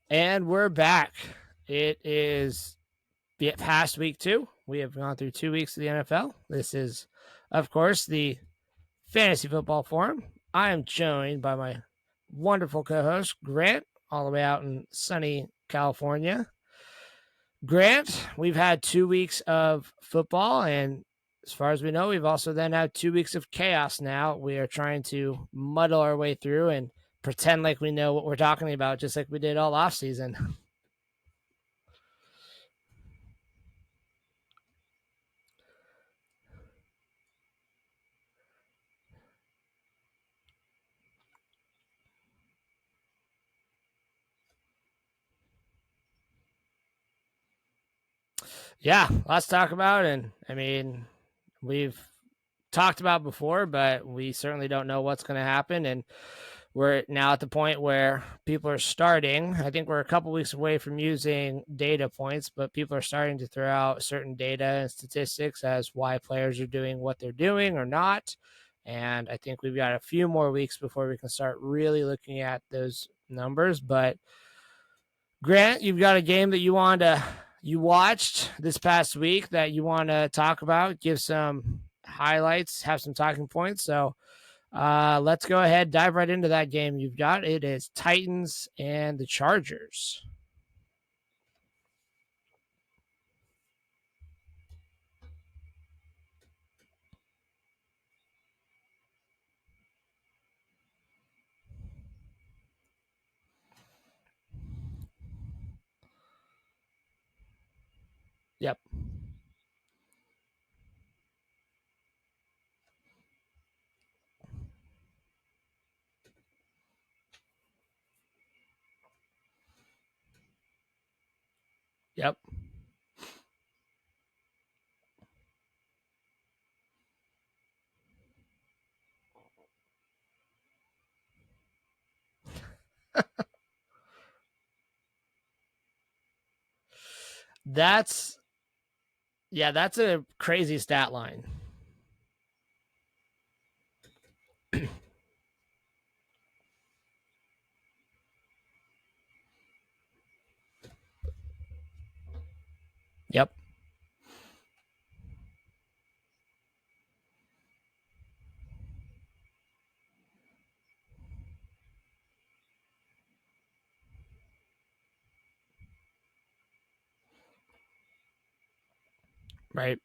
And we're back. It is past week 2. We have gone through 2 weeks of the NFL. This is, of course, the Fantasy Football Forum. I am joined by my wonderful co host, Grant, all the way out in sunny California. Grant, we've had 2 weeks of football, and as far as we know, we've also then had 2 weeks of chaos now. We are trying to muddle our way through and pretend like we know what we're talking about, just like we did all off season. Yeah, lots to talk about. And I mean, we've talked about before, but we certainly don't know what's going to happen. And we're now at the point where people are starting. I think we're a couple weeks away from using data points, but people are starting to throw out certain data and statistics as why players are doing what they're doing or not. And I think we've got a few more weeks before we can start really looking at those numbers. But Grant, you've got a game that you watched this past week that you want to talk about, give some highlights, have some talking points. So let's go ahead, dive right into that game you've got. It is Titans and the Chargers. Yep. Yep. That's that's a crazy stat line. Yep. Right.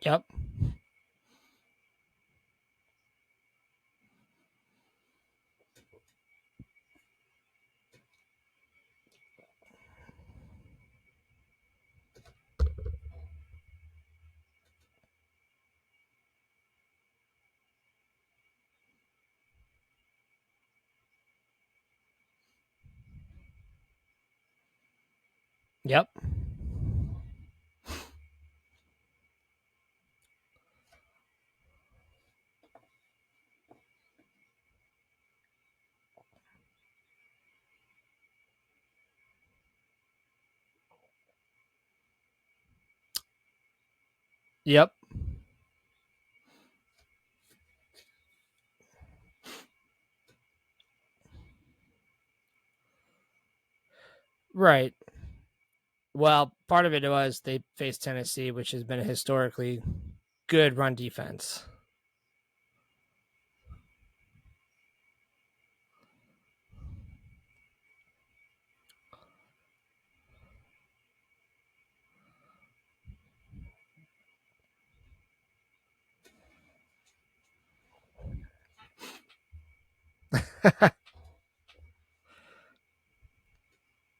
Yep. Yep. Yep. Right. Well, part of it was they faced Tennessee, which has been a historically good run defense.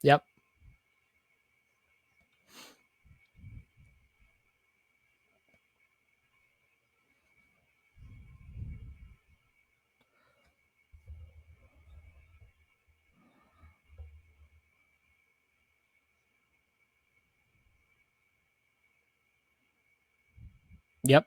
Yep. Yep.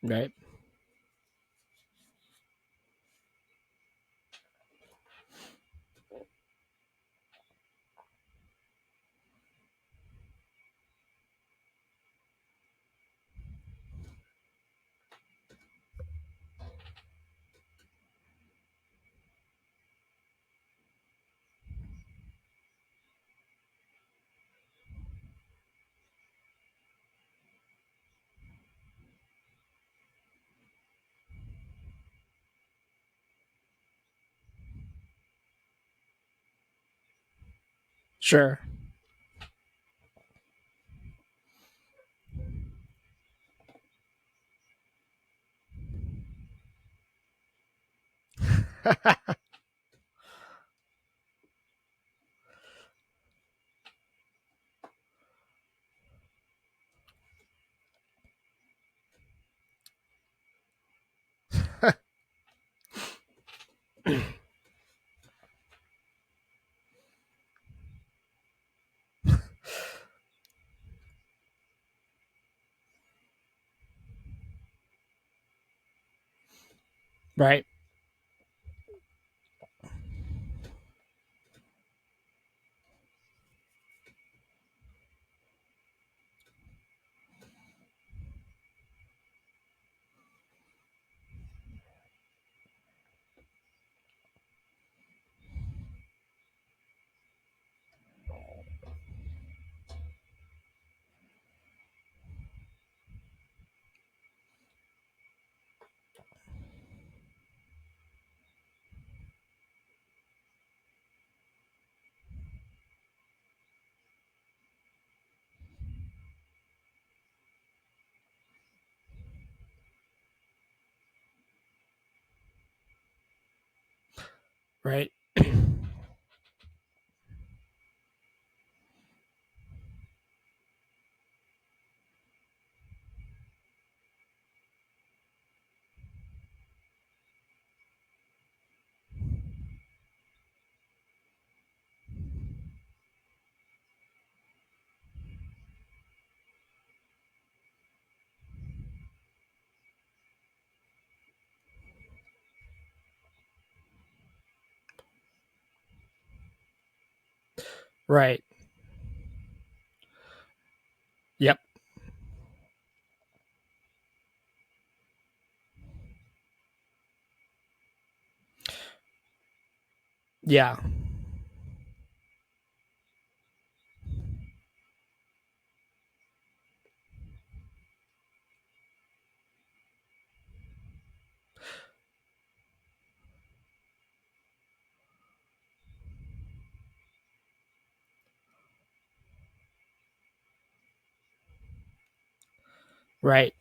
Right. Sure. Right. Right. Right. Yep. Yeah. Right.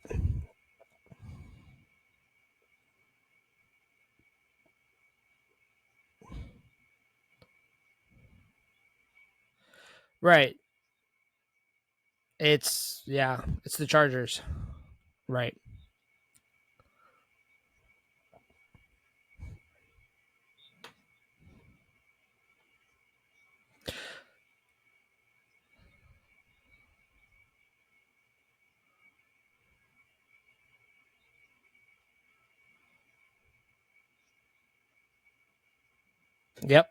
Right. It's the Chargers. Right. Yep.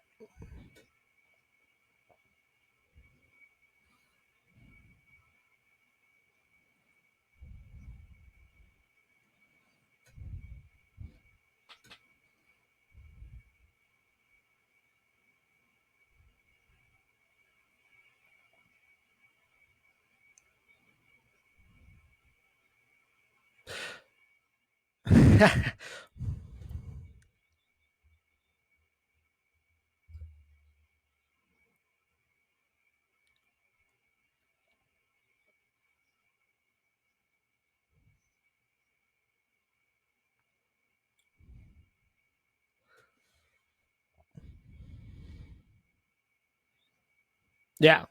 Yeah.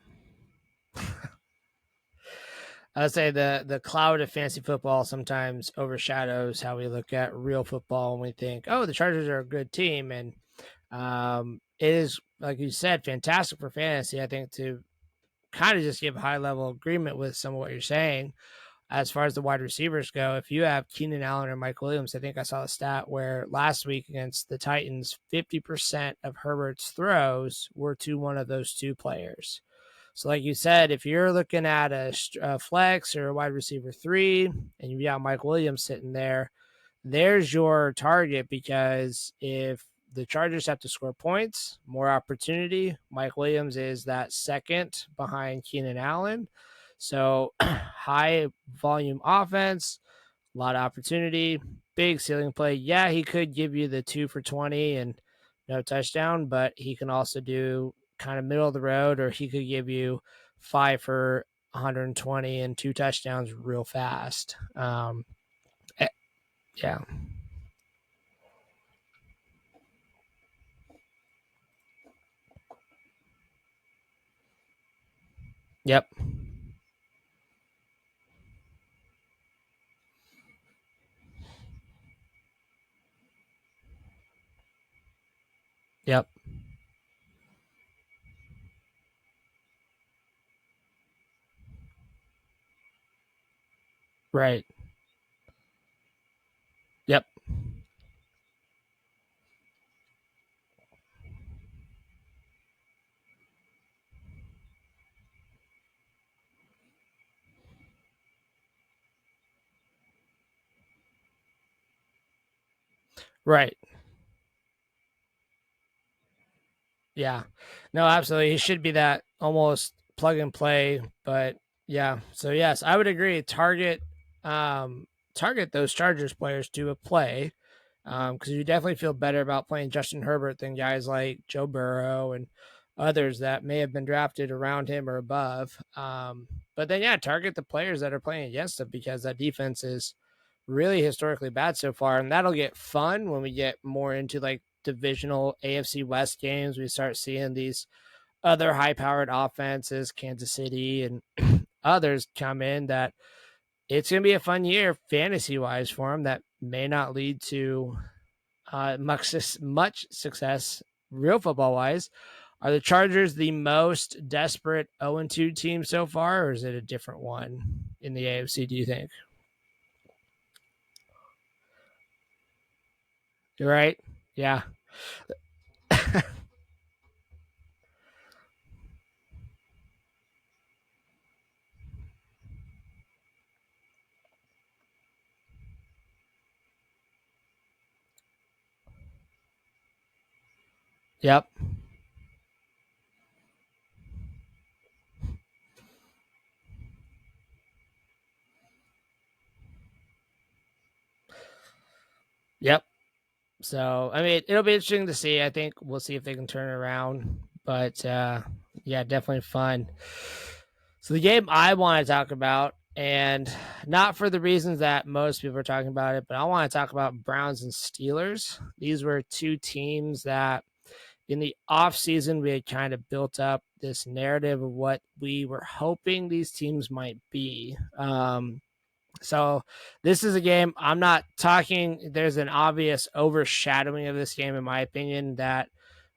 I would say the cloud of fantasy football sometimes overshadows how we look at real football, and we think, oh, the Chargers are a good team, and it is, like you said, fantastic for fantasy. I think to kind of just give high level agreement with some of what you're saying. as far as the wide receivers go, if you have Keenan Allen or Mike Williams, I think I saw a stat where last week against the Titans, 50% of Herbert's throws were to one of those two players. So like you said, if you're looking at a flex or a wide receiver 3 and you've got Mike Williams sitting there, there's your target, because if the Chargers have to score points, more opportunity. Mike Williams is that second behind Keenan Allen. So high volume offense, a lot of opportunity, big ceiling play. Yeah, he could give you the 2 for 20 and no touchdown, but he can also do kind of middle of the road, or he could give you 5 for 120 and 2 touchdowns real fast. Yeah. Yep. Yep. Right. Yep. Right. Yeah. No, absolutely. He should be that almost plug and play, but yeah. So yes, I would agree. Target those Chargers players to a play. Because you definitely feel better about playing Justin Herbert than guys like Joe Burrow and others that may have been drafted around him or above. But then yeah, target the players that are playing against him, because that defense is really historically bad so far, and that'll get fun when we get more into like divisional AFC West games. We start seeing these other high-powered offenses, Kansas City and others come in. That it's going to be a fun year fantasy-wise for them. That may not lead to much success real football-wise. Are the Chargers the most desperate 0-2 team so far, or is it a different one in the AFC, do you think? You're right. Yeah. Yep. Yep. So, I mean, it'll be interesting to see. I think we'll see if they can turn it around. But yeah, definitely fun. So, the game I want to talk about, and not for the reasons that most people are talking about it, but I want to talk about Browns and Steelers. These were two teams that in the offseason we had kind of built up this narrative of what we were hoping these teams might be. So this is a game I'm not talking. There's an obvious overshadowing of this game, in my opinion, that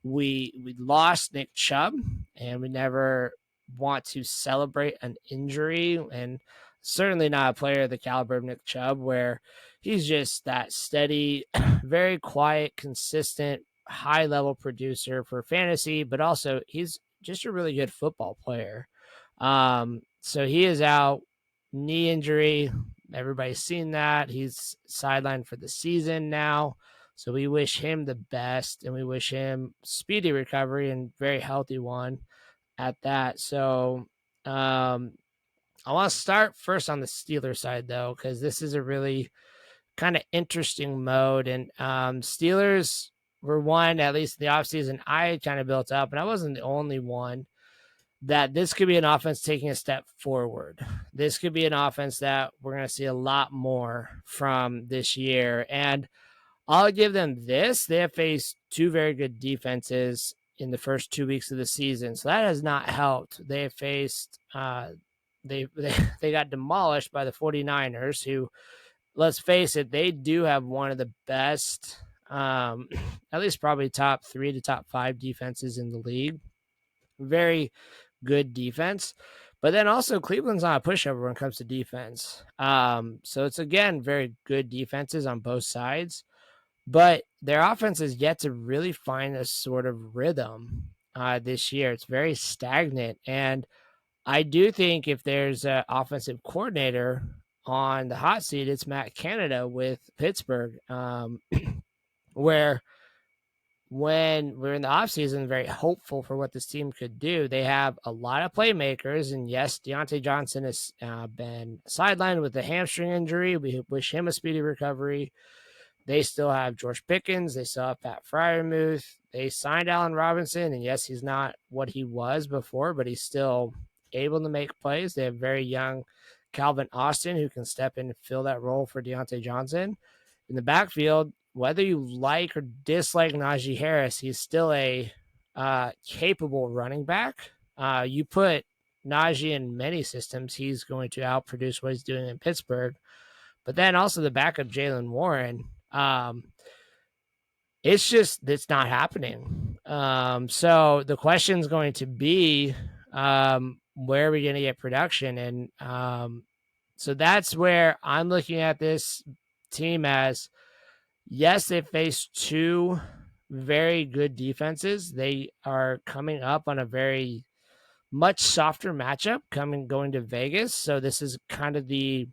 we lost Nick Chubb, and we never want to celebrate an injury, and certainly not a player of the caliber of Nick Chubb, where he's just that steady, very quiet, consistent, high level producer for fantasy, but also he's just a really good football player. So he is out, knee injury. Everybody's seen that. He's sidelined for the season now. So we wish him the best, and we wish him speedy recovery and very healthy one at that. So I want to start first on the Steelers side, though, because this is a really kind of interesting mode. And Steelers were one, at least in the offseason, I had kind of built up, and I wasn't the only one, that this could be an offense taking a step forward. This could be an offense that we're going to see a lot more from this year. And I'll give them this. They have faced two very good defenses in the first 2 weeks of the season. So that has not helped. They have faced, they got demolished by the 49ers, who, let's face it, they do have one of the best, at least probably top 3 to top 5 defenses in the league. Very good defense. But then also Cleveland's not a pushover when it comes to defense. So it's, again, very good defenses on both sides. But their offense is yet to really find a sort of rhythm this year. It's very stagnant. And I do think if there's an offensive coordinator on the hot seat, it's Matt Canada with Pittsburgh, where when we're in the offseason, very hopeful for what this team could do. They have a lot of playmakers, and yes, Deontay Johnson has been sidelined with a hamstring injury. We wish him a speedy recovery. They still have George Pickens. They still have Pat Freiermuth. They signed Allen Robinson, and yes, he's not what he was before, but he's still able to make plays. They have very young Calvin Austin who can step in and fill that role for Deontay Johnson. In the backfield, whether you like or dislike Najee Harris, he's still a capable running back. You put Najee in many systems, he's going to outproduce what he's doing in Pittsburgh. But then also the backup Jaylen Warren, it's not happening. So the question is going to be, where are we going to get production? And so that's where I'm looking at this team as, yes, they face two very good defenses. They are coming up on a very much softer matchup going to Vegas. So this is kind of the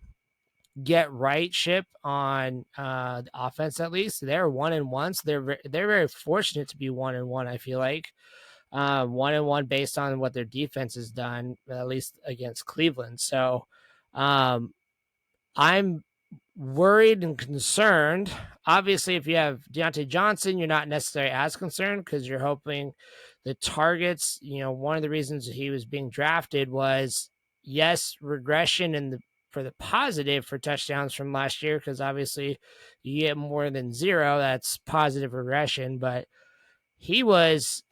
get right ship on the offense. At least they're 1-1, so they're very fortunate to be 1-1. I feel like 1-1 based on what their defense has done, at least against Cleveland. So I'm worried and concerned. Obviously, if you have Deontay Johnson, you're not necessarily as concerned because you're hoping the targets. One of the reasons he was being drafted was, yes, regression for the positive for touchdowns from last year, because obviously you get more than 0, that's positive regression. But he's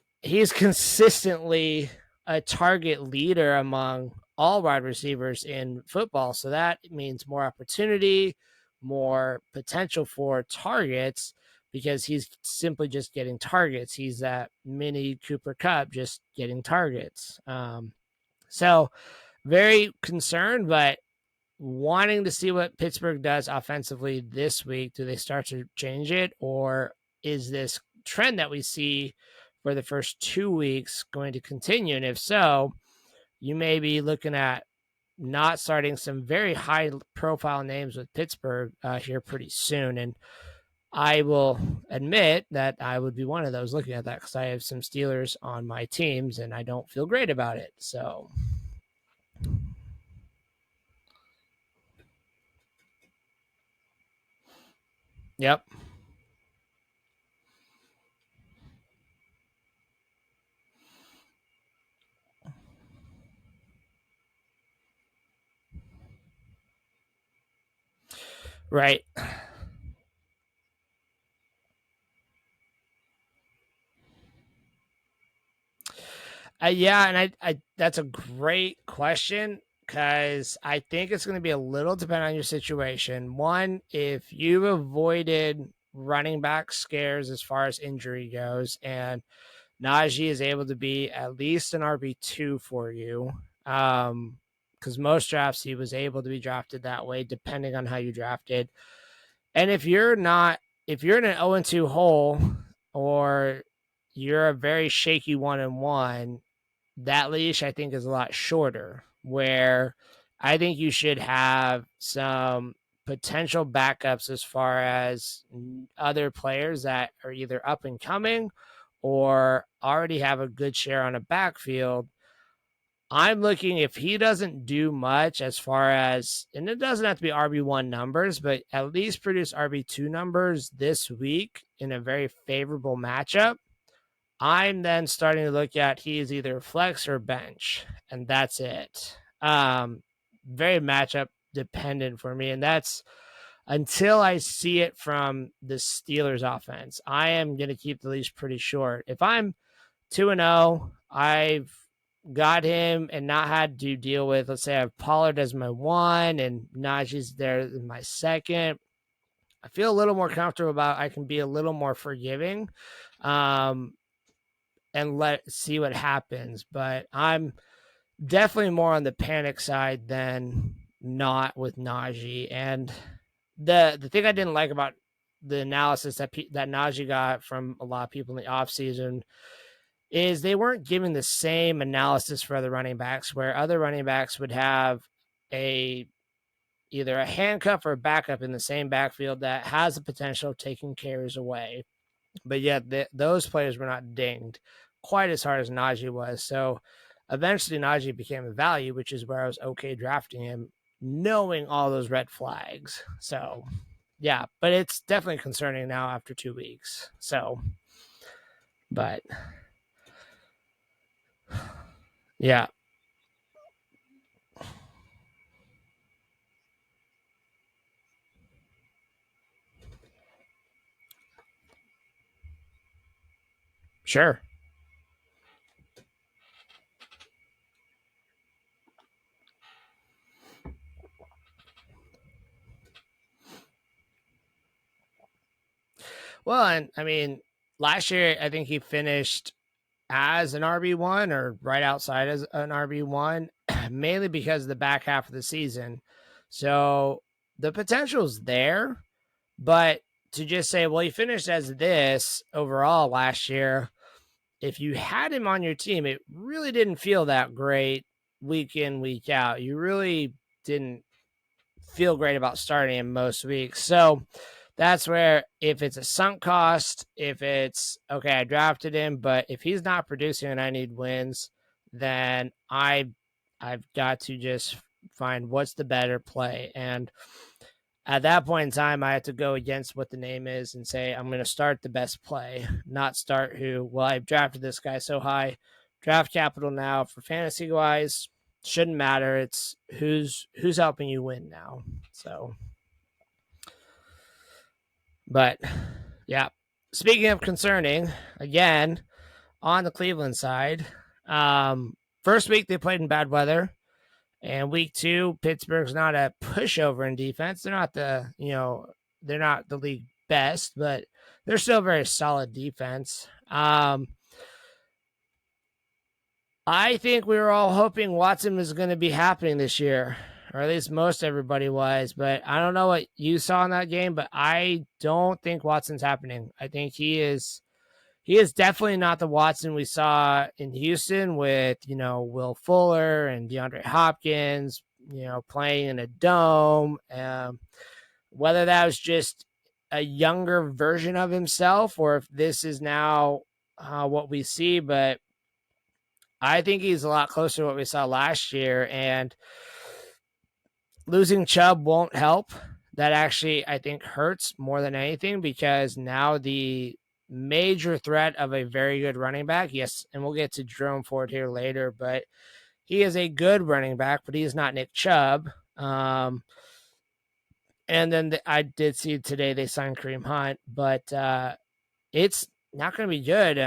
consistently a target leader among all wide receivers in football. So that means more opportunity, more potential for targets, because he's simply just getting targets. He's that mini Cooper Kupp, just getting targets. So very concerned, but wanting to see what Pittsburgh does offensively this week. Do they start to change it, or is this trend that we see for the first 2 weeks going to continue? And if so, you may be looking at not starting some very high profile names with Pittsburgh here pretty soon. And I will admit that I would be one of those looking at that, because I have some Steelers on my teams and I don't feel great about it. So yep. Right. Yeah, and I that's a great question, because I think it's going to be a little dependent on your situation. One, if you've avoided running back scares as far as injury goes, and Najee is able to be at least an RB2 for you, because most drafts he was able to be drafted that way, depending on how you drafted. And if you're in an 0-2 hole, or you're a very shaky 1-1, that leash I think is a lot shorter, where I think you should have some potential backups as far as other players that are either up and coming or already have a good share on a backfield. I'm looking, if he doesn't do much as far as, and it doesn't have to be RB1 numbers, but at least produce RB2 numbers this week in a very favorable matchup, I'm then starting to look at he's either flex or bench, and that's it. Very matchup dependent for me, and that's until I see it from the Steelers offense. I am going to keep the leash pretty short. If I'm 2-0, I've got him and not had to deal with, let's say I have Pollard as my 1 and Najee's there as my 2nd. I feel a little more comfortable about, I can be a little more forgiving. And see what happens. But I'm definitely more on the panic side than not with Najee. And the thing I didn't like about the analysis that Najee got from a lot of people in the offseason is they weren't giving the same analysis for other running backs, where other running backs would have a either a handcuff or a backup in the same backfield that has the potential of taking carries away. But yet those players were not dinged quite as hard as Najee was. So eventually Najee became a value, which is where I was okay drafting him, knowing all those red flags. So yeah, but it's definitely concerning now after 2 weeks. So, but yeah, sure. Well, and I mean, last year I think he finished as an RB1 or right outside as an RB1, mainly because of the back half of the season. So the potential's there, but to just say, well, he finished as this overall last year, if you had him on your team, it really didn't feel that great week in, week out. You really didn't feel great about starting him most weeks. So that's where if it's a sunk cost, if it's okay, I drafted him, but if he's not producing and I need wins, then I've got to just find what's the better play. And at that point in time, I have to go against what the name is and say I'm going to start the best play, not start who. Well, I've drafted this guy so high, draft capital now for fantasy wise shouldn't matter. It's who's helping you win now. So, but yeah. Speaking of concerning, again on the Cleveland side, first week they played in bad weather. And week two, Pittsburgh's not a pushover in defense. They're not they're not the league best, but they're still a very solid defense. I think we were all hoping Watson was going to be happening this year, or at least most everybody was. But I don't know what you saw in that game, but I don't think Watson's happening. I think he is definitely not the Watson we saw in Houston with, Will Fuller and DeAndre Hopkins, playing in a dome. Whether that was just a younger version of himself or if this is now what we see, but I think he's a lot closer to what we saw last year. And losing Chubb won't help. That actually, I think, hurts more than anything because now the major threat of a very good running back, yes, and we'll get to Jerome Ford here later, but he is a good running back, but he is not Nick Chubb. And then I did see today they signed Kareem Hunt, but it's not going to be good.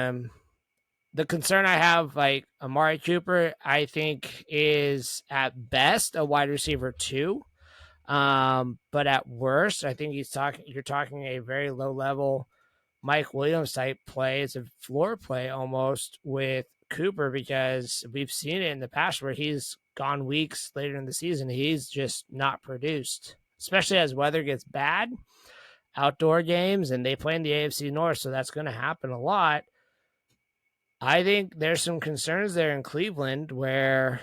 The concern I have, like Amari Cooper, I think is at best a wide receiver 2. But at worst, I think you're talking a very low level Mike Williams type play. It's a floor play almost with Cooper because we've seen it in the past where he's gone weeks later in the season. He's just not produced, especially as weather gets bad, outdoor games, and they play in the AFC North. So that's going to happen a lot. I think there's some concerns there in Cleveland where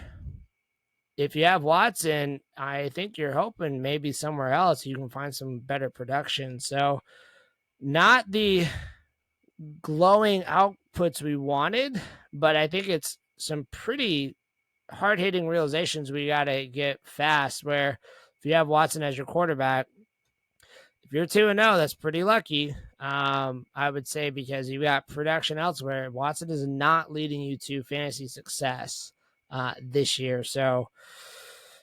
if you have Watson, I think you're hoping maybe somewhere else you can find some better production. So, not the glowing outputs we wanted, but I think it's some pretty hard hitting realizations we got to get fast. Where if you have Watson as your quarterback, if you're 2-0, that's pretty lucky. I would say because you got production elsewhere. Watson is not leading you to fantasy success this year. So,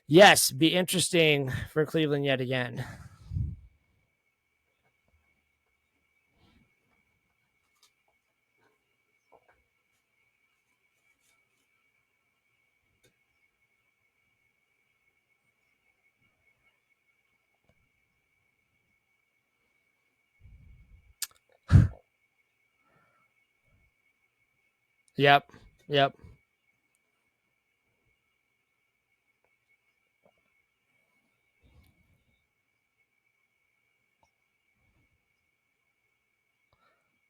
yes, be interesting for Cleveland yet again. Yep. Yep.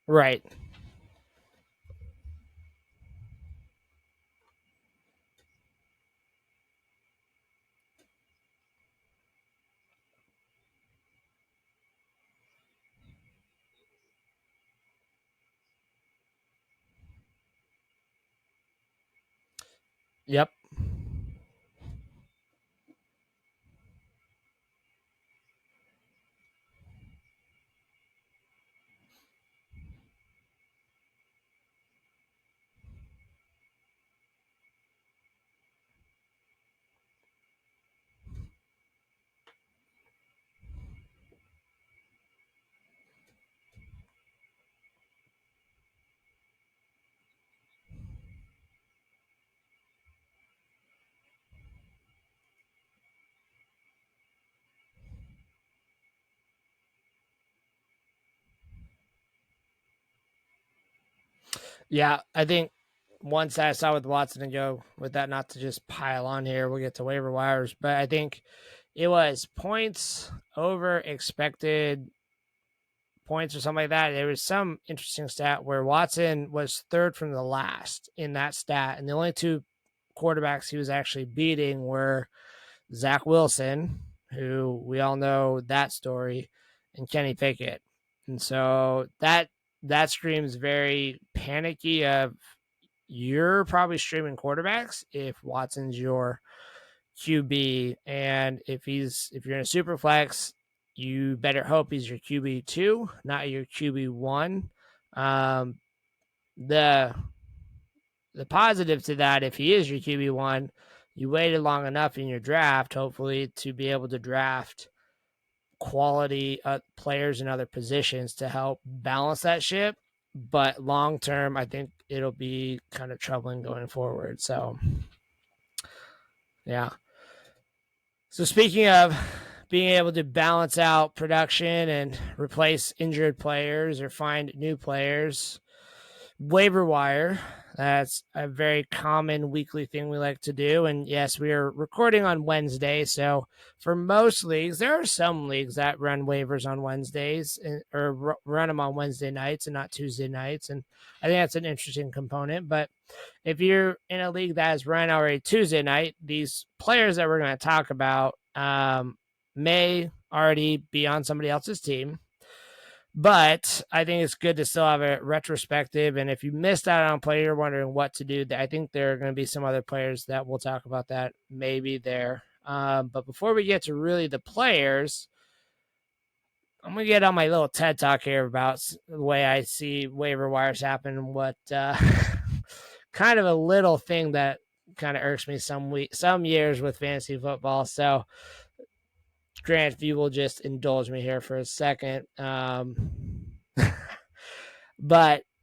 Right. Yep. Yeah, I think once I saw with Watson and go with that, not to just pile on here, we'll get to waiver wires, but I think it was points over expected points or something like that. There was some interesting stat where Watson was third from the last in that stat, and the only two quarterbacks he was actually beating were Zach Wilson, who we all know that story, and Kenny Pickett. And so that screams very panicky of you're probably streaming quarterbacks if Watson's your QB, and if you're in a super flex, you better hope he's your QB2, not your QB1. Um, the the positive to that, if he is your QB1, you waited long enough in your draft, hopefully, to be able to draft quality players in other positions to help balance that ship. But long term, I think it'll be kind of troubling going forward. So, yeah. So, speaking of being able to balance out production and replace injured players or find new players, waiver wire. That's a very common weekly thing we like to do. And yes, we are recording on Wednesday. So for most leagues, there are some leagues that run waivers on Wednesdays or run them on Wednesday nights and not Tuesday nights. And I think that's an interesting component. But if you're in a league that has run already Tuesday night, these players that we're going to talk about may already be on somebody else's team. But I think it's good to still have a retrospective. And if you missed out on a player, you're wondering what to do, I think there are going to be some other players that we'll talk about that maybe there. But before we get to really the players, I'm going to get on my little TED talk here about the way I see waiver wires happen and what kind of a little thing that kind of irks me some years with fantasy football. So, Grant, if you will just indulge me here for a second. But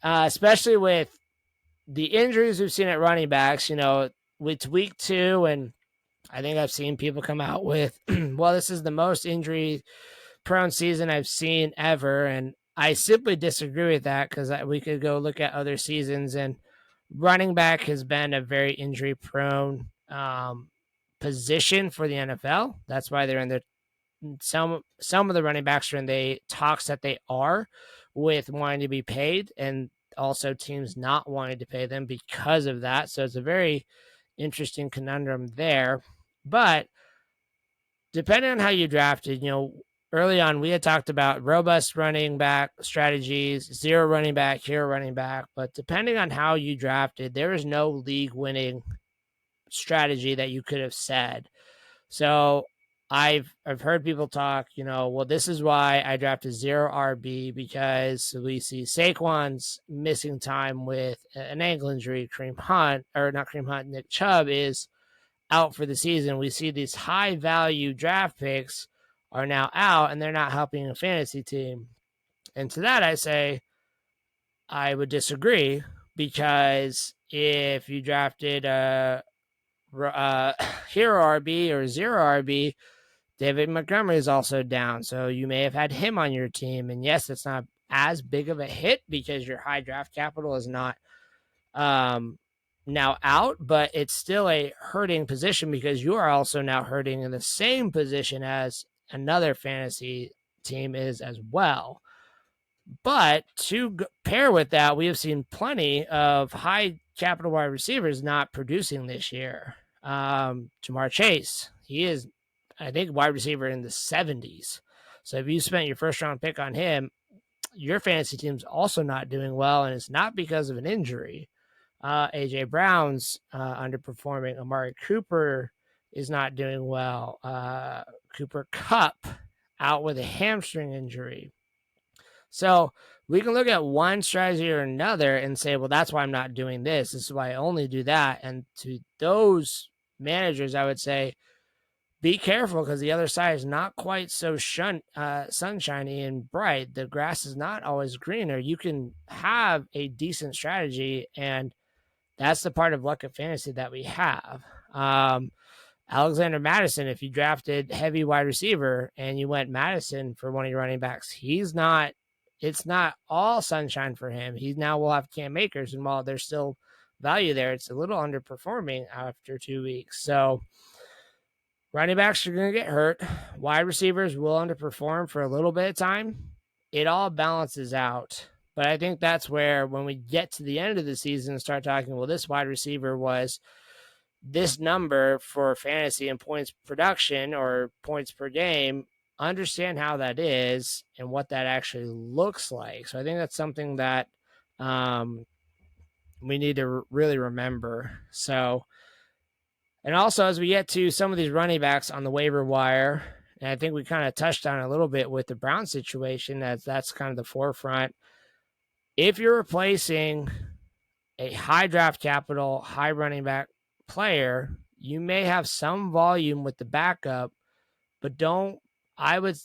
especially with the injuries we've seen at running backs, it's week 2, and I think I've seen people come out with, well, this is the most injury prone season I've seen ever. And I simply disagree with that because we could go look at other seasons, and running back has been a very injury prone position for the NFL. That's why they're in the some of the running backs are in the talks that they are with wanting to be paid, and also teams not wanting to pay them because of that. So it's a very interesting conundrum there. But depending on how you drafted, early on we had talked about robust running back strategies, zero running back, hero running back. But depending on how you drafted, there is no league winning strategy that you could have said. So I've heard people talk, well, this is why I drafted zero RB, because we see Saquon's missing time with an ankle injury. Nick Chubb is out for the season. We see these high value draft picks are now out, and they're not helping a fantasy team. And to that, I say I would disagree, because if you drafted a hero RB or zero RB, David Montgomery is also down, so you may have had him on your team. And yes, it's not as big of a hit because your high draft capital is not now out, but it's still a hurting position because you are also now hurting in the same position as another fantasy team is as well. But to pair with that, we have seen plenty of high capital wide receivers not producing this year. Jamar Chase, he is, I think, wide receiver in the 70s. So if you spent your first round pick on him, your fantasy team's also not doing well, and it's not because of an injury. AJ Brown's underperforming. Amari Cooper is not doing well. Cooper Kupp out with a hamstring injury. So we can look at one strategy or another and say, well, that's why I'm not doing this. This is why I only do that. And to those managers, I would say, be careful because the other side is not quite so sunshiny and bright. The grass is not always greener. You can have a decent strategy, and that's the part of luck of fantasy that we have. Alexander Madison, if you drafted heavy wide receiver and you went Madison for one of your running backs, it's not all sunshine for him. He now will have Cam Akers, and while there's still value there, it's a little underperforming after 2 weeks. So running backs are going to get hurt. Wide receivers will underperform for a little bit of time. It all balances out. But I think that's where, when we get to the end of the season and start talking, well, this wide receiver was this number for fantasy and points production or points per game, understand how that is and what that actually looks like. So I think that's something that we need to really remember. So, and also as we get to some of these running backs on the waiver wire, and I think we kind of touched on it a little bit with the Brown situation, that's kind of the forefront. If you're replacing a high draft capital, high running back player, you may have some volume with the backup, but I would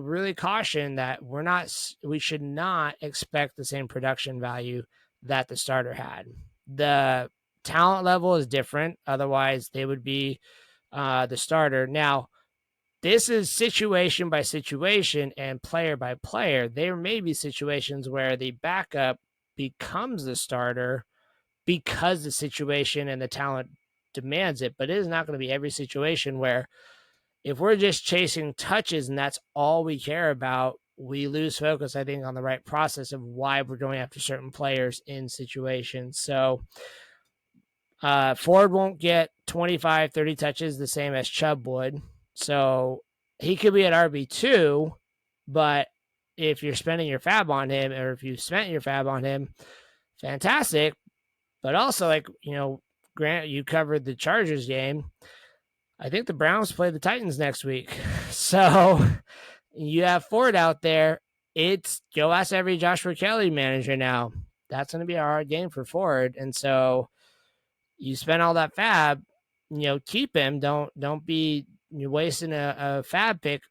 really caution that we should not expect the same production value that the starter had. The talent level is different. Otherwise, they would be the starter. Now, this is situation by situation and player by player. There may be situations where the backup becomes the starter because the situation and the talent demands it, but it is not going to be every situation where, if we're just chasing touches and that's all we care about, we lose focus, I think, on the right process of why we're going after certain players in situations. So Ford won't get 25, 30 touches the same as Chubb would. So he could be at RB2, but if you're spending your fab on him, or if you spent your fab on him, fantastic. But also, Grant, you covered the Chargers game. I think the Browns play the Titans next week. So you have Ford out there. It's go ask every Joshua Kelly manager now. That's going to be a hard game for Ford. And so you spend all that fab, keep him. Don't be wasting a fab pick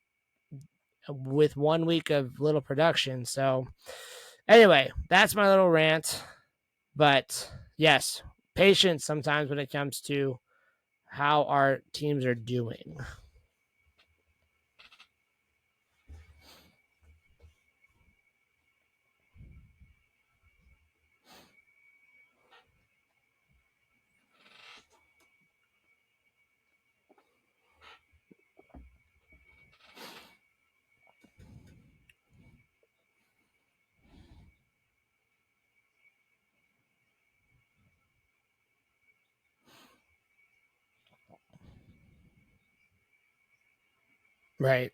with 1 week of little production. So anyway, that's my little rant. But yes, patience sometimes when it comes to how our teams are doing. Right.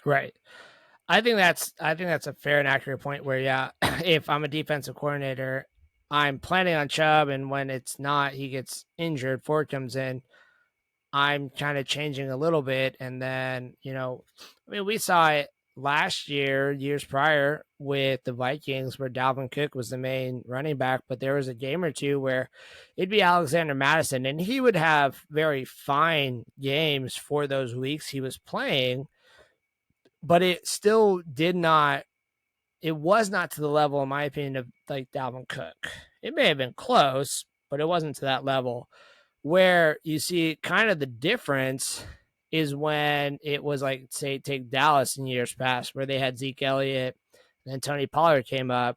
Right. I think that's a fair and accurate point where, yeah, if I'm a defensive coordinator, I'm planning on Chubb, and when it's not, he gets injured, Ford comes in, I'm kind of changing a little bit. And then, we saw it last year, years prior with the Vikings, where Dalvin Cook was the main running back, but there was a game or two where it'd be Alexander Madison, and he would have very fine games for those weeks he was playing, but it still did not it was not to the level, in my opinion, of like Dalvin Cook. It may have been close, but it wasn't to that level. Where you see kind of the difference is when it was like, say, take Dallas in years past, where they had Zeke Elliott, and then Tony Pollard came up,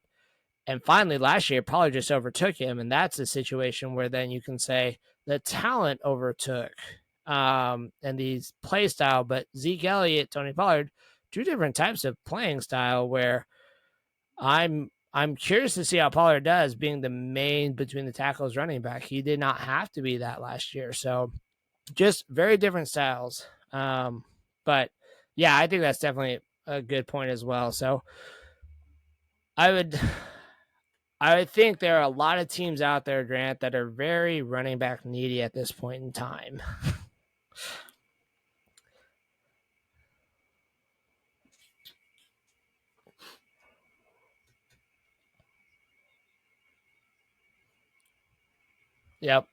and finally last year Pollard just overtook him, and that's a situation where then you can say the talent overtook and these play style, but Zeke Elliott, Tony Pollard, two different types of playing style. Where I'm curious to see how Pollard does being the main between the tackles running back. He did not have to be that last year. So just very different styles. But yeah, I think that's definitely a good point as well. So I would I think there are a lot of teams out there, Grant, that are very running back needy at this point in time. Yep.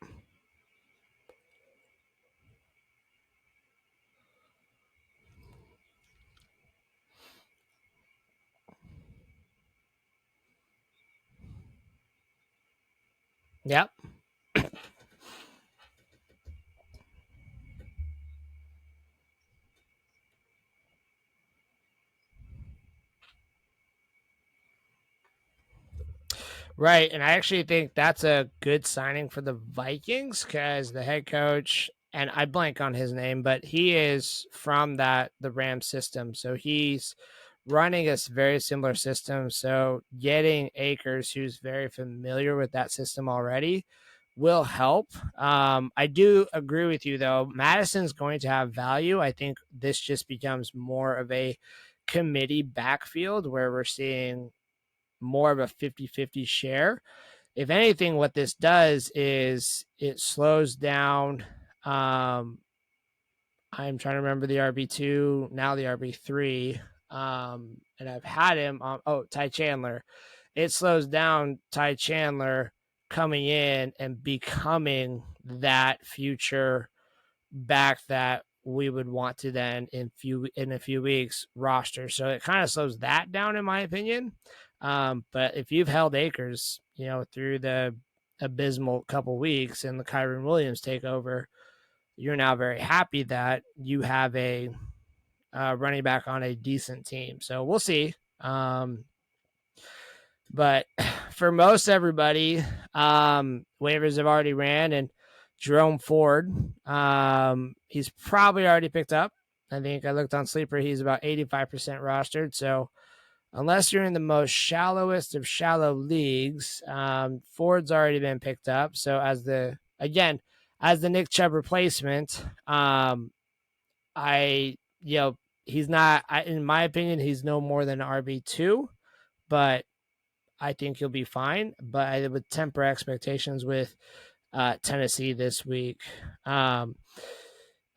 Yep. Right. And I actually think that's a good signing for the Vikings because the head coach, and I blank on his name, but he is from the Rams system. So he's running a very similar system. So getting Akers, who's very familiar with that system already, will help. I do agree with you, though. Madison's going to have value. I think this just becomes more of a committee backfield where we're seeing more of a 50-50 share. If anything, what this does is it slows down. I'm trying to remember the RB2, now the RB3. And I've had him on, Ty Chandler. It slows down Ty Chandler coming in and becoming that future back that we would want to then in a few weeks roster. So it kind of slows that down, in my opinion. But if you've held Akers, through the abysmal couple weeks and the Kyron Williams takeover, you're now very happy that you have a running back on a decent team. So we'll see. But for most everybody, waivers have already ran, and Jerome Ford, he's probably already picked up. I think I looked on Sleeper, he's about 85% rostered. So unless you're in the most shallowest of shallow leagues, Ford's already been picked up. So as the Nick Chubb replacement, he's not, in my opinion, he's no more than RB2, but I think he'll be fine. But I would temper expectations with Tennessee this week.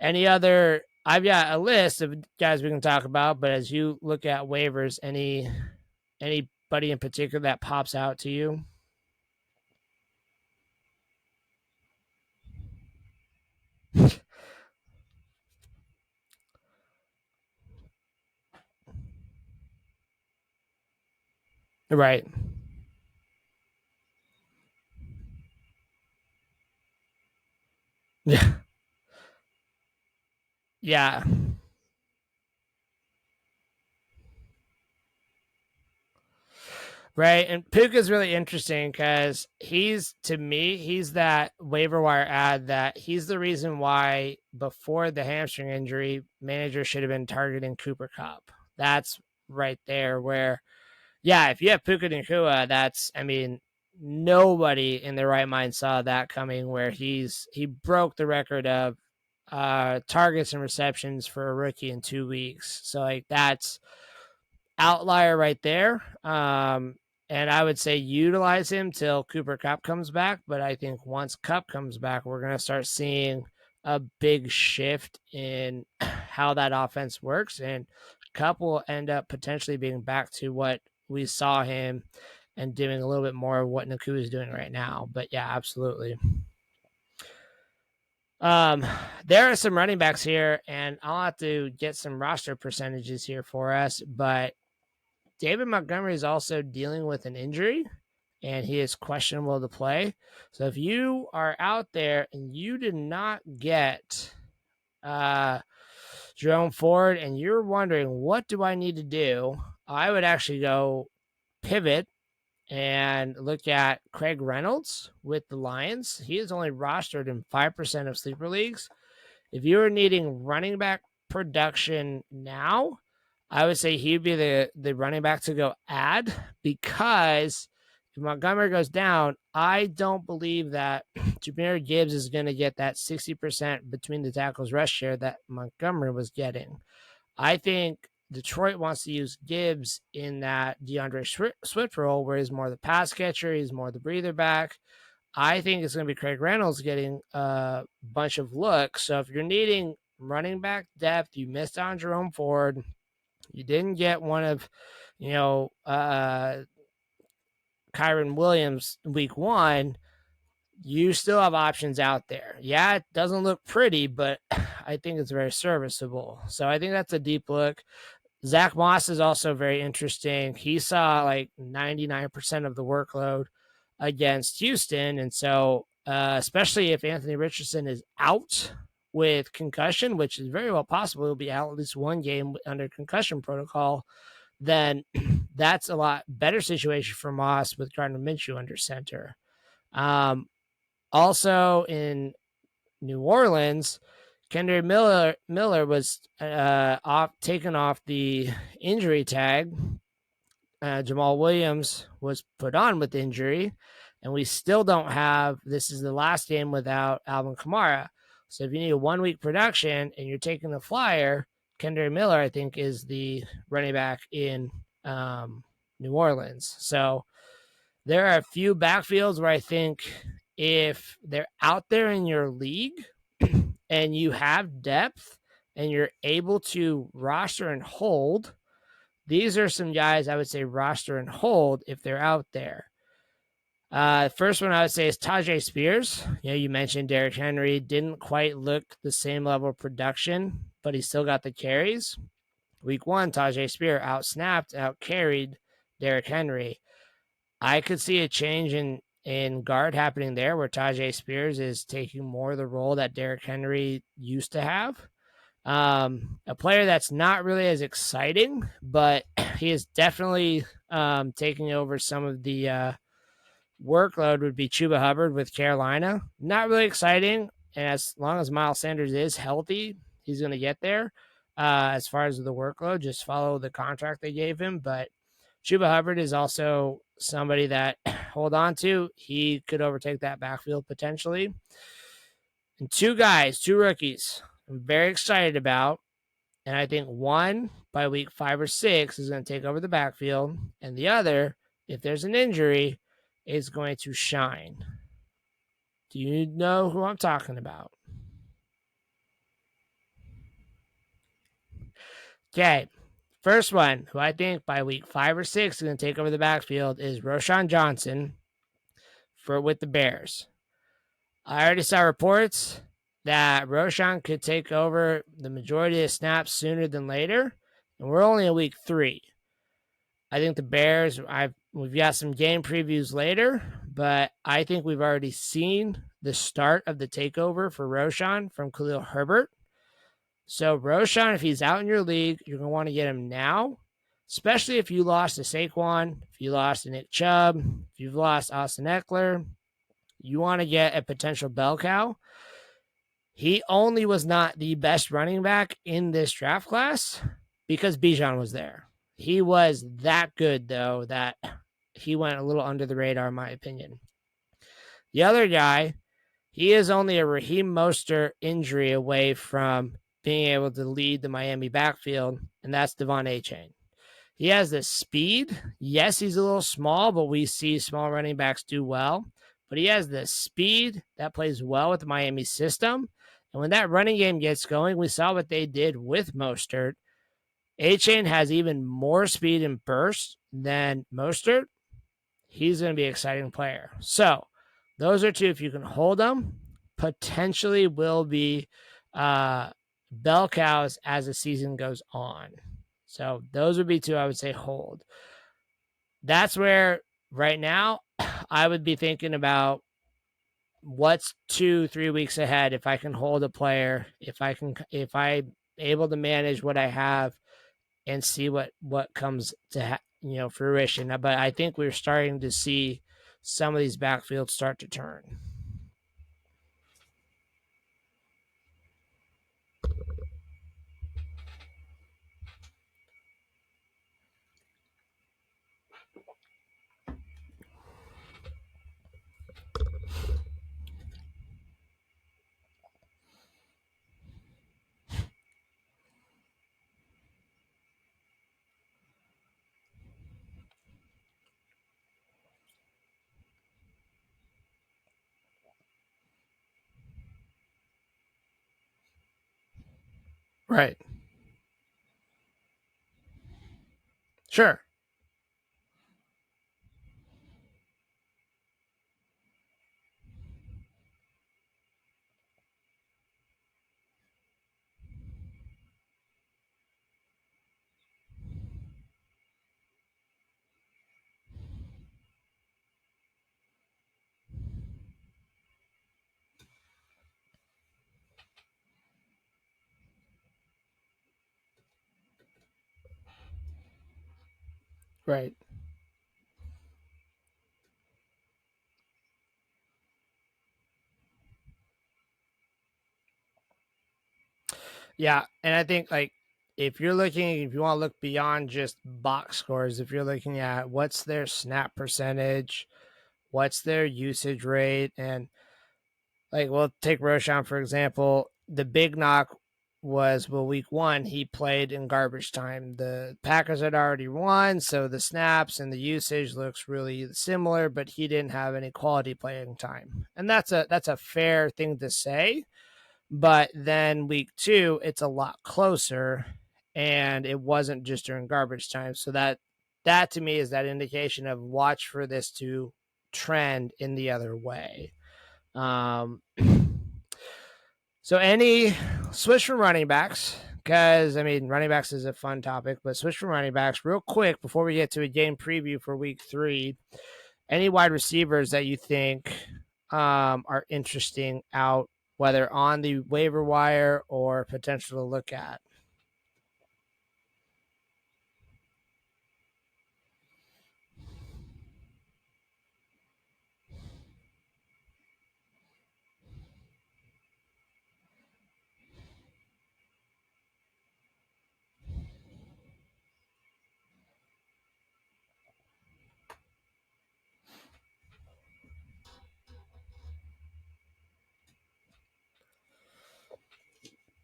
Any other? I've got a list of guys we can talk about, but as you look at waivers, anybody in particular that pops out to you? Right. Yeah. Yeah. Right. And Puka's really interesting because to me, he's that waiver wire ad that he's the reason why before the hamstring injury, manager should have been targeting Cooper Kupp. That's right there where, yeah, if you have Puka Nacua, nobody in their right mind saw that coming where he broke the record of targets and receptions for a rookie in 2 weeks. So like that's outlier right there. And I would say utilize him till Cooper Kupp comes back. But I think once Kupp comes back, we're going to start seeing a big shift in how that offense works. And Kupp will end up potentially being back to what we saw him and doing a little bit more of what Nacua is doing right now. But yeah, absolutely. There are some running backs here, and I'll have to get some roster percentages here for us. But David Montgomery is also dealing with an injury, and he is questionable to play. So if you are out there and you did not get Jerome Ford and you're wondering, what do I need to do? I would actually go pivot and look at Craig Reynolds with the Lions. He is only rostered in 5% of sleeper leagues. If you are needing running back production now, I would say he'd be the running back to go add, because if Montgomery goes down, I don't believe that Jahmyr Gibbs is going to get that 60% between the tackles rush share that Montgomery was getting. I think Detroit wants to use Gibbs in that DeAndre Swift role, where he's more the pass catcher, he's more the breather back. I think it's going to be Craig Reynolds getting a bunch of looks. So if you're needing running back depth, you missed on Jerome Ford, you didn't get one of, Kyron Williams week 1, you still have options out there. Yeah, it doesn't look pretty, but I think it's very serviceable. So I think that's a deep look. Zach Moss is also very interesting. He saw like 99% of the workload against Houston. And so, especially if Anthony Richardson is out with concussion, which is very well possible, he'll be out at least one game under concussion protocol, then that's a lot better situation for Moss with Gardner Minshew under center. Also in New Orleans, Kendrick Miller was taken off the injury tag. Jamal Williams was put on with injury, and we still don't have. This is the last game without Alvin Kamara. So if you need a 1 week production and you're taking the flyer, Kendrick Miller, I think, is the running back in New Orleans. So there are a few backfields where I think if they're out there in your league and you have depth and you're able to roster and hold, these are some guys I would say roster and hold if they're out there. First one I would say is Tajay Spears. You mentioned Derrick Henry didn't quite look the same level of production, but he still got the carries. Week 1, Tajay Spears out-snapped, out-carried Derrick Henry. I could see a change in guard happening there, where Tajay Spears is taking more of the role that Derrick Henry used to have. A player that's not really as exciting, but he is definitely taking over some of the workload, would be Chuba Hubbard with Carolina. Not really exciting, and as long as Miles Sanders is healthy, he's going to get there. As far as the workload, just follow the contract they gave him. But Chuba Hubbard is also somebody that hold on to. He could overtake that backfield potentially. And two rookies I'm very excited about. And I think one by week 5 or 6 is going to take over the backfield. And the other, if there's an injury, is going to shine. Do you know who I'm talking about? Okay. First one, who I think by week 5 or 6 is going to take over the backfield, is Roschon Johnson with the Bears. I already saw reports that Roschon could take over the majority of snaps sooner than later, and we're only in week 3. I think the Bears, we've got some game previews later, but I think we've already seen the start of the takeover for Roschon from Khalil Herbert. So Roschon, if he's out in your league, you're going to want to get him now, especially if you lost to Saquon, if you lost to Nick Chubb, if you've lost Austin Eckler. You want to get a potential bell cow. He only was not the best running back in this draft class because Bijan was there. He was that good, though, that he went a little under the radar, in my opinion. The other guy, he is only a Raheem Mostert injury away from being able to lead the Miami backfield, and that's Devon Achane. He has the speed. Yes, he's a little small, but we see small running backs do well. But he has the speed that plays well with the Miami system. And when that running game gets going, we saw what they did with Mostert. Achane has even more speed and burst than Mostert. He's going to be an exciting player. So those are two. If you can hold them, potentially will be bell cows as the season goes on. So those would be two I would say hold. that's where right now I would be thinking about what's 2-3 weeks ahead. If I can hold a player, if I able to manage what I have and see what comes to fruition. But I think we're starting to see some of these backfields start to turn. Right. Sure. Right. Yeah, and I think like if you want to look beyond just box scores, if you're looking at what's their snap percentage, what's their usage rate, and like we'll take Roshan for example. The big knock was week one he played in garbage time. The Packers had already won, so the snaps and the usage looks really similar, but he didn't have any quality playing time, and that's a fair thing to say. But then week two, it's a lot closer, and it wasn't just during garbage time. So that to me is that indication of watch for this to trend in the other way. Um, so any switch from running backs, because I mean running backs is a fun topic, but switch from running backs real quick before we get to a game preview for week three. Any wide receivers that you think are interesting out, whether on the waiver wire or potential to look at?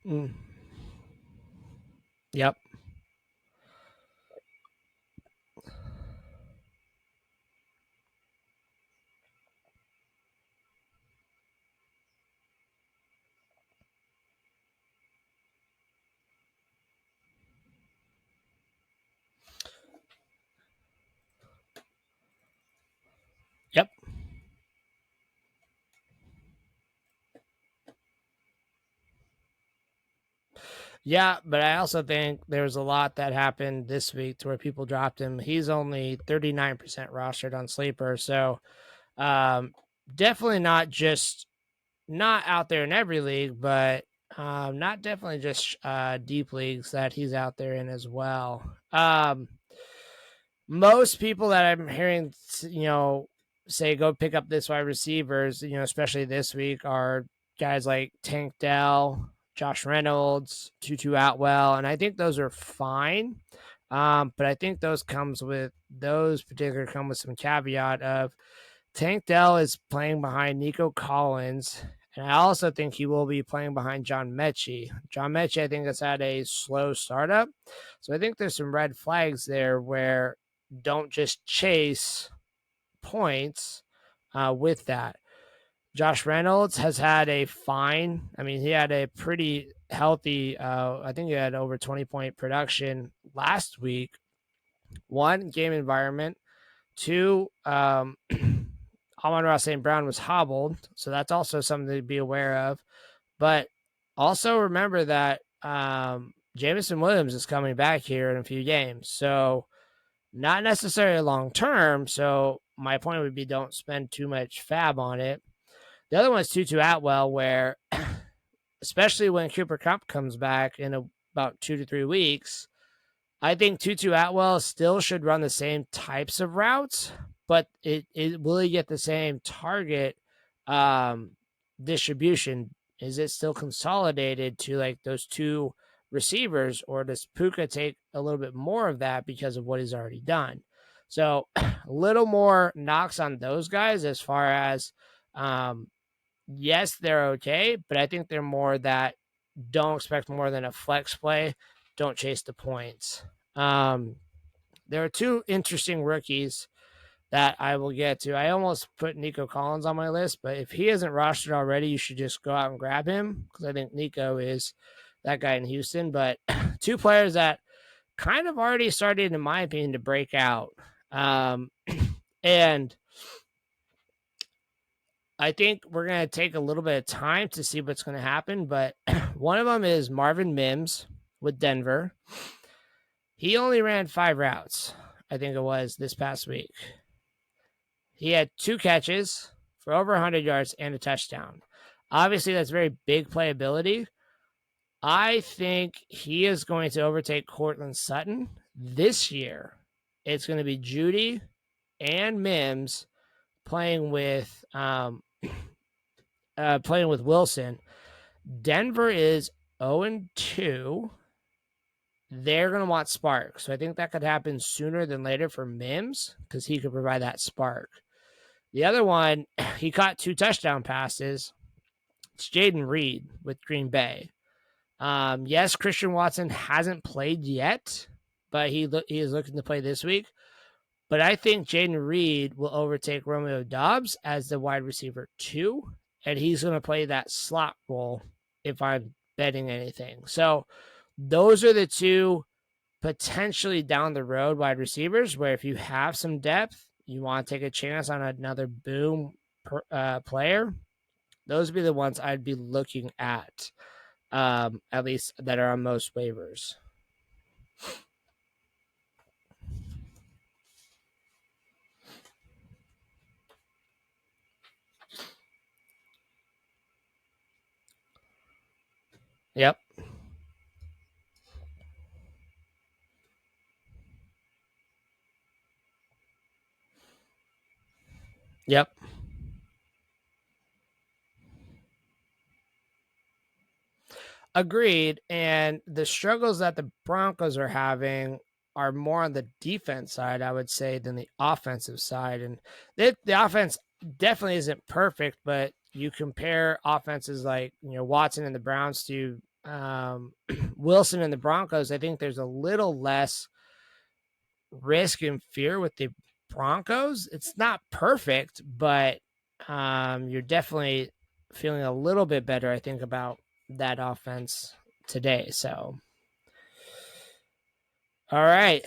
Mm. Yep. Yep. Yeah, but I also think there's a lot that happened this week to where people dropped him. He's only 39% rostered on Sleeper. So um, definitely not out there in every league, but not definitely just deep leagues that he's out there in as well. Most people that I'm hearing, say go pick up this wide receivers, especially this week, are guys like Tank Dell, Josh Reynolds, Tutu Atwell, and I think those are fine. But I think those particular come with some caveat of Tank Dell is playing behind Nico Collins, and I also think he will be playing behind John Mechie. John Mechie, I think, has had a slow startup. So I think there's some red flags there where don't just chase points with that. Josh Reynolds has had a fine. I mean, he had a pretty healthy, I think he had over 20-point production last week. One, game environment. Two, Amon-Ra St. Brown was hobbled, so that's also something to be aware of. But also remember that Jameson Williams is coming back here in a few games. So Not necessarily long term. So my point would be don't spend too much fab on it. The other one is Tutu Atwell, where especially when Cooper Kupp comes back in about 2 to 3 weeks, I think Tutu Atwell still should run the same types of routes, but it will he get the same target distribution? Is it still consolidated to like those two receivers, or does Puka take a little bit more of that because of what he's already done? So a little more knocks on those guys as far as yes, they're okay, but I think they're more that don't expect more than a flex play. Don't chase the points. Um, there are two interesting rookies that I will get to. I almost put Nico Collins on my list, but if he isn't rostered already, you should just go out and grab him because I think Nico is that guy in Houston. But two players that kind of already started, in my opinion, to break out. And I think we're going to take a little bit of time to see what's going to happen. But one of them is Marvin Mims with Denver. He only ran 5 routes, I think it was, this past week. He had 2 catches for over 100 yards and a touchdown. Obviously, that's very big playability. I think he is going to overtake Cortland Sutton this year. It's going to be Judy and Mims playing with Wilson. Denver is 0-2. They're going to want spark. So I think that could happen sooner than later for Mims because he could provide that spark. The other one, he caught 2 touchdown passes. It's Jaden Reed with Green Bay. Yes, Christian Watson hasn't played yet, but he is looking to play this week. But I think Jaden Reed will overtake Romeo Doubs as the wide receiver 2, and he's going to play that slot role if I'm betting anything. So those are the two potentially down the road wide receivers where if you have some depth, you want to take a chance on another boom player, those would be the ones I'd be looking at least that are on most waivers. Yep. Yep. Agreed. And the struggles that the Broncos are having are more on the defense side, I would say, than the offensive side. And the offense definitely isn't perfect, but you compare offenses like Watson and the Browns to Wilson and the Broncos, I think there's a little less risk and fear with the Broncos. It's not perfect, but you're definitely feeling a little bit better, I think, about that offense today. So, all right.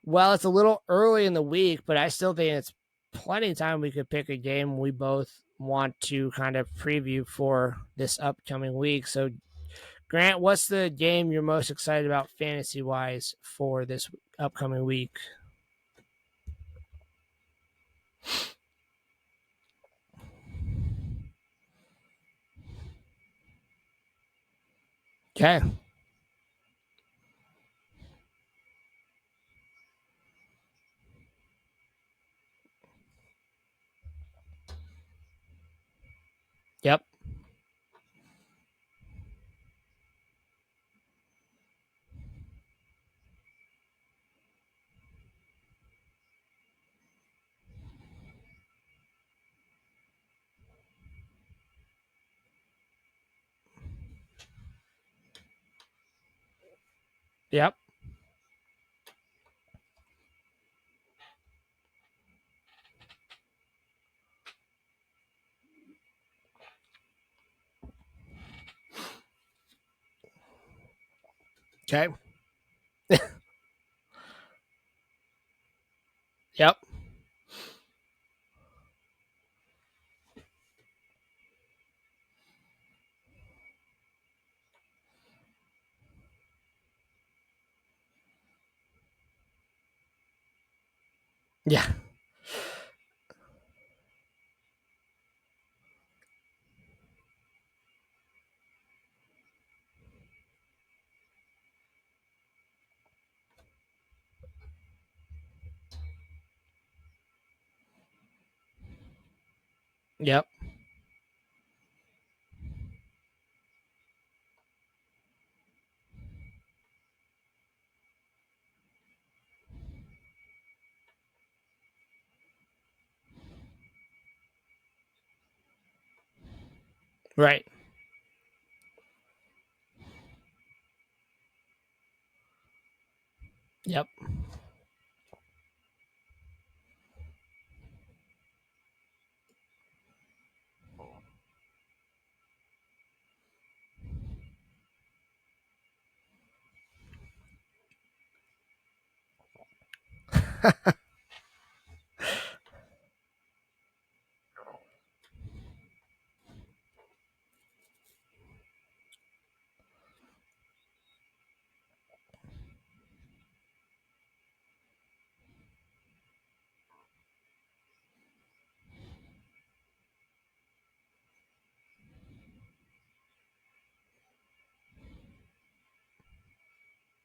Well, it's a little early in the week, but I still think it's plenty of time we could pick a game we both want to kind of preview for this upcoming week. So, Grant, what's the game you're most excited about fantasy-wise for this upcoming week? Okay. Yep. Yep. Okay. Yep. Yeah. Yep. Right. Yep.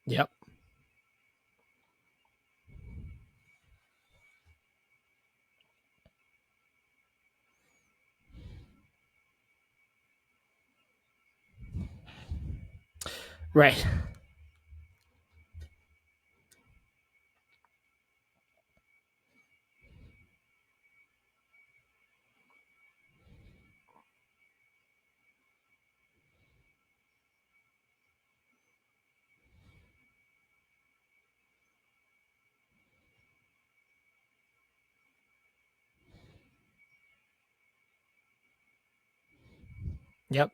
Yep. Right. Yep.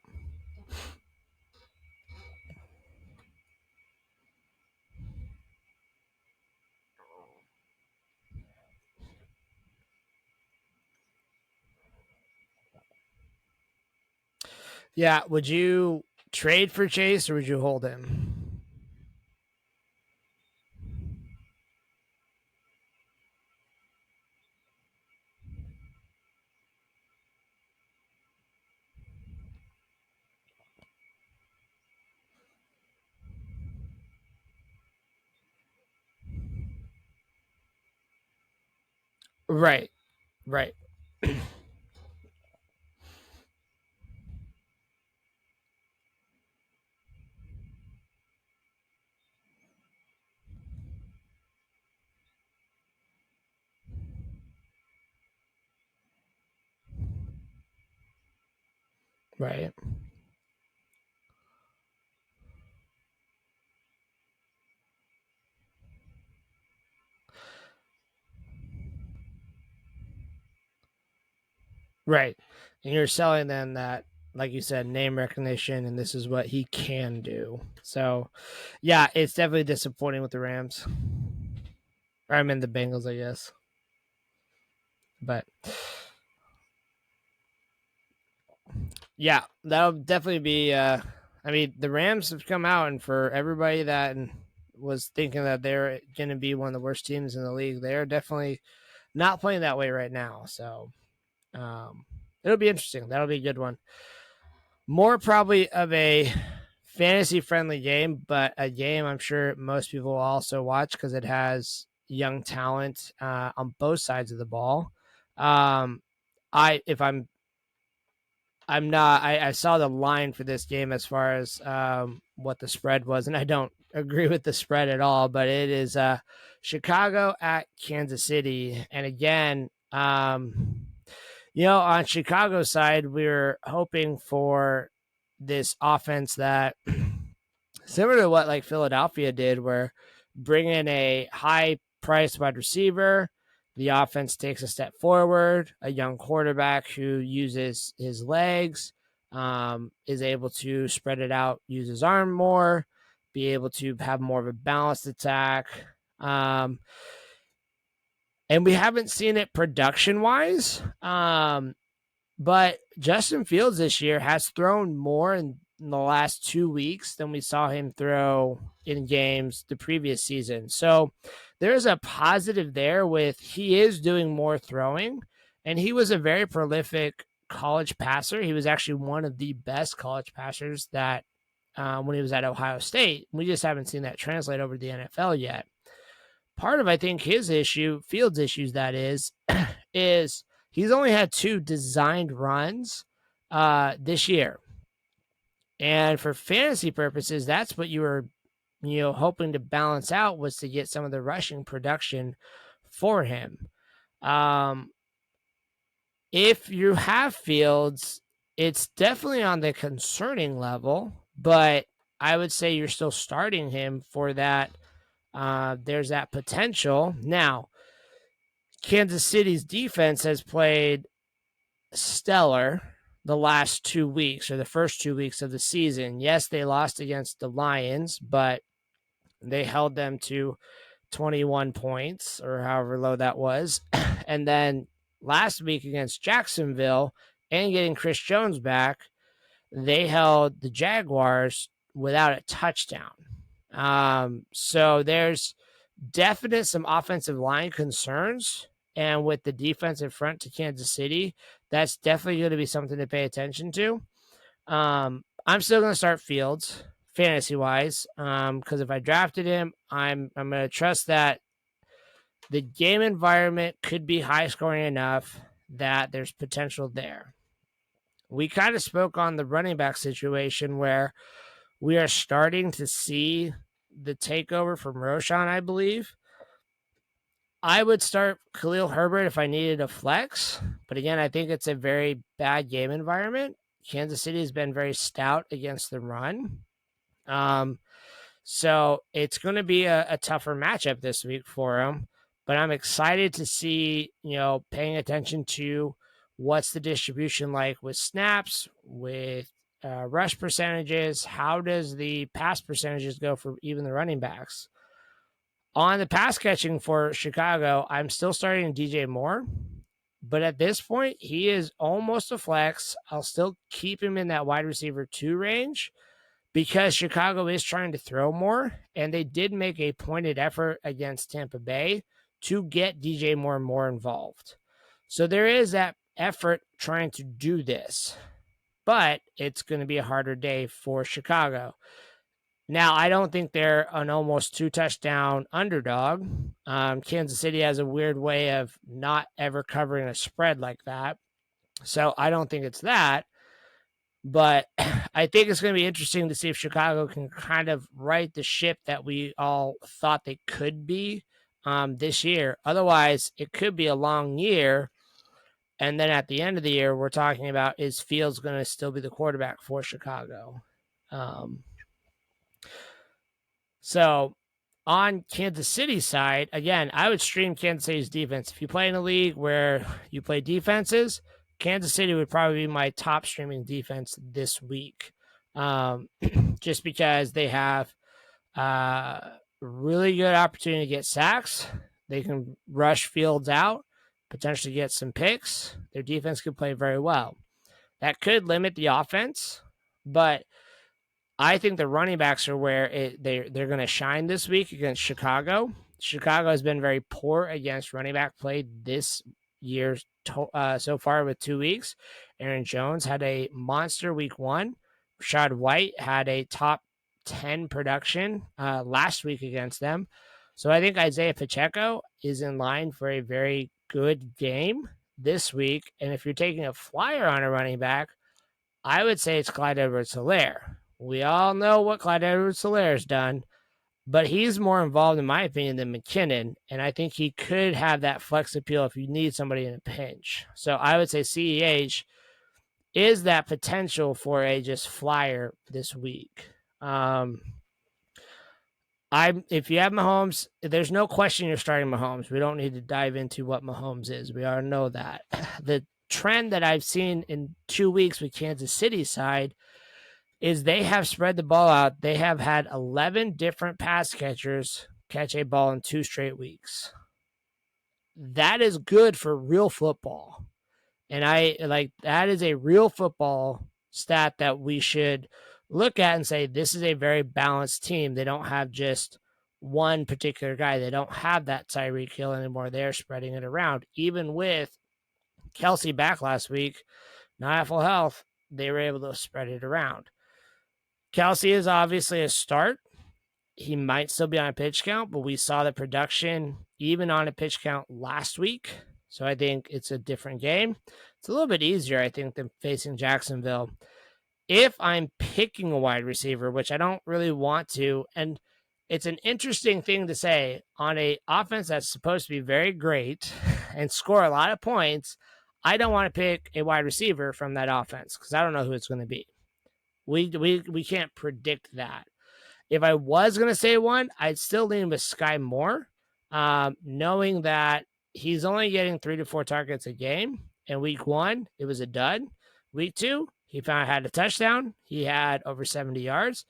Yeah. Would you trade for Chase or would you hold him? Right. Right. Right. Right. And you're selling them that, like you said, name recognition, and this is what he can do. So, yeah, it's definitely disappointing with the Rams. Or I'm in the Bengals, I guess. But yeah, that'll definitely be. I mean, the Rams have come out, and for everybody that was thinking that they're going to be one of the worst teams in the league, they are definitely not playing that way right now. So it'll be interesting. That'll be a good one. More probably of a fantasy friendly game, but a game I'm sure most people will also watch because it has young talent on both sides of the ball. Um, I if I'm not. I saw the line for this game as far as what the spread was, and I don't agree with the spread at all. But it is Chicago at Kansas City, and again, on Chicago's side, we were hoping for this offense that similar to what like Philadelphia did, where bring in a high priced wide receiver, the offense takes a step forward, a young quarterback who uses his legs, is able to spread it out, use his arm more, be able to have more of a balanced attack. Um, and we haven't seen it production wise. But Justin Fields this year has thrown more in in the last 2 weeks than we saw him throw in games the previous season. So there's a positive there with he is doing more throwing, and he was a very prolific college passer. He was actually one of the best college passers that when he was at Ohio State. We just haven't seen that translate over to the NFL yet. Part of, I think, his issue, Fields' issues, that is he's only had 2 designed runs this year. And for fantasy purposes, that's what you were, hoping to balance out, was to get some of the rushing production for him. If you have Fields, it's definitely on the concerning level, but I would say you're still starting him for that. There's that potential. Now, Kansas City's defense has played stellar the last 2 weeks, or the first 2 weeks of the season. Yes, they lost against the Lions, but they held them to 21 points, or however low that was. And then last week against Jacksonville, and getting Chris Jones back, they held the Jaguars without a touchdown. So there's definite some offensive line concerns. And with the defensive front to Kansas City, that's definitely going to be something to pay attention to. I'm still going to start Fields fantasy wise, because if I drafted him, I'm going to trust that the game environment could be high scoring enough that there's potential there. We kind of spoke on the running back situation where we are starting to see the takeover from Roshan, I believe. I would start Khalil Herbert if I needed a flex, but again, I think it's a very bad game environment. Kansas City has been very stout against the run. So it's going to be a tougher matchup this week for him, but I'm excited to see, paying attention to what's the distribution like with snaps, with rush percentages. How does the pass percentages go for even the running backs? On the pass catching for Chicago, I'm still starting DJ Moore, but at this point, he is almost a flex. I'll still keep him in that wide receiver 2 range because Chicago is trying to throw more, and they did make a pointed effort against Tampa Bay to get DJ Moore more involved. So there is that effort trying to do this, but it's going to be a harder day for Chicago. Now, I don't think they're an almost 2-touchdown underdog. Kansas City has a weird way of not ever covering a spread like that. So I don't think it's that. But I think it's going to be interesting to see if Chicago can kind of right the ship that we all thought they could be this year. Otherwise, it could be a long year. And then at the end of the year, we're talking about, is Fields going to still be the quarterback for Chicago? So on Kansas City's side, again, I would stream Kansas City's defense. If you play in a league where you play defenses, Kansas City would probably be my top streaming defense this week, just because they have really good opportunity to get sacks. They can rush Fields out, potentially get some picks. Their defense could play very well. That could limit the offense, but I think the running backs are where they're going to shine this week against Chicago. Chicago has been very poor against running back play this year so far with 2 weeks. Aaron Jones had a monster week 1. Rashad White had a top 10 production last week against them. So I think Isaiah Pacheco is in line for a very good game this week. And if you're taking a flyer on a running back, I would say it's Clyde Edwards-Helaire. We all know what Clyde Edwards-Helaire has done, but he's more involved, in my opinion, than McKinnon, and I think he could have that flex appeal if you need somebody in a pinch. So I would say CEH is that potential for a just flyer this week. If you have Mahomes, there's no question you're starting Mahomes. We don't need to dive into what Mahomes is. We already know that. The trend that I've seen in 2 weeks with Kansas City's side is they have spread the ball out. They have had 11 different pass catchers catch a ball in 2 straight weeks. That is good for real football. And that is a real football stat that we should look at and say, this is a very balanced team. They don't have just one particular guy. They don't have that Tyreek Hill anymore. They're spreading it around. Even with Kelsey back last week, not at full health, they were able to spread it around. Kelsey is obviously a start. He might still be on a pitch count, but we saw the production even on a pitch count last week. So I think it's a different game. It's a little bit easier, I think, than facing Jacksonville. If I'm picking a wide receiver, which I don't really want to, and it's an interesting thing to say on a offense that's supposed to be very great and score a lot of points, I don't want to pick a wide receiver from that offense because I don't know who it's going to be. We can't predict that. If I was going to say one, I'd still lean with Sky Moore, knowing that he's only getting 3 to 4 targets a game. In week 1, it was a dud. Week 2, he had a touchdown. He had over 70 yards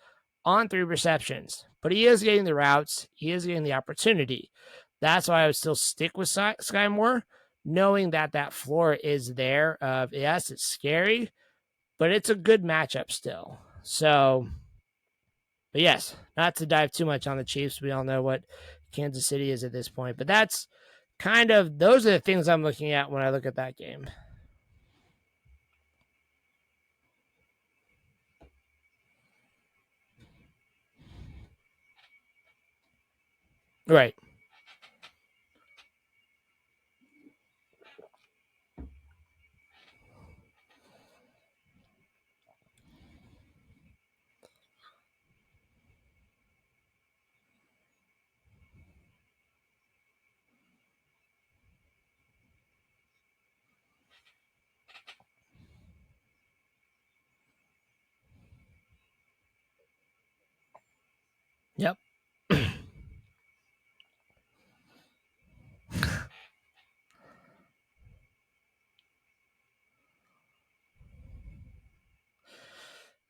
on 3 receptions. But he is getting the routes. He is getting the opportunity. That's why I would still stick with Sky Moore, knowing that that floor is there. Yes, it's scary, but it's a good matchup still. So, but yes, not to dive too much on the Chiefs. We all know what Kansas City is at this point. But that's kind of, those are the things I'm looking at when I look at that game. Right. Yep.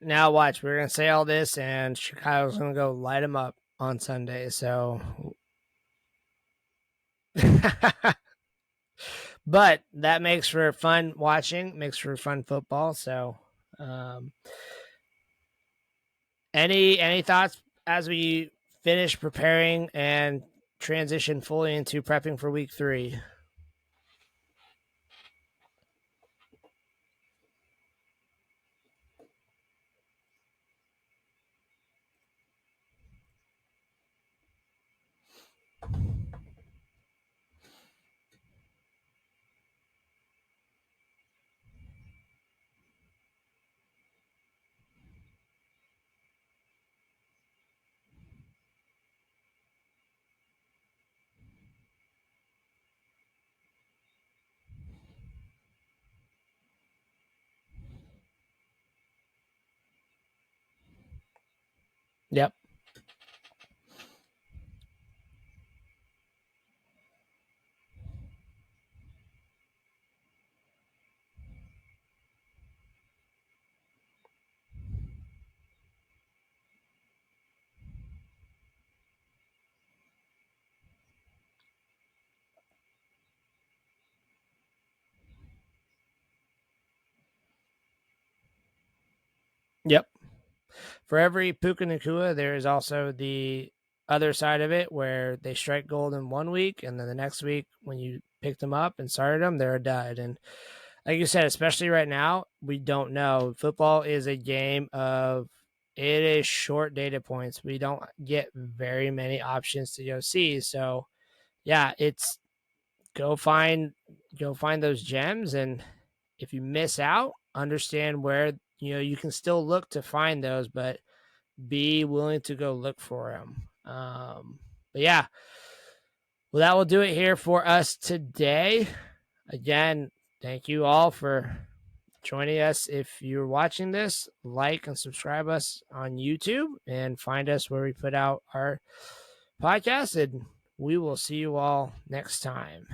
Now watch, we're gonna say all this, and Chicago's gonna go light them up on Sunday. So, but that makes for fun watching, makes for fun football. So, um, any thoughts as we finish preparing and transition fully into prepping for week 3? Yep. Yep. For every Puka Nakua, there is also the other side of it where they strike gold in 1 week, and then the next week when you picked them up and started them, they're a dud. And like you said, especially right now, we don't know. Football is a game of, it is short data points. We don't get very many options to go see. So yeah, it's go find those gems, and if you miss out, understand where you can still look to find those, but be willing to go look for them. But yeah, well, that will do it here for us today. Again, thank you all for joining us. If you're watching this, like and subscribe us on YouTube and find us where we put out our podcast. And we will see you all next time.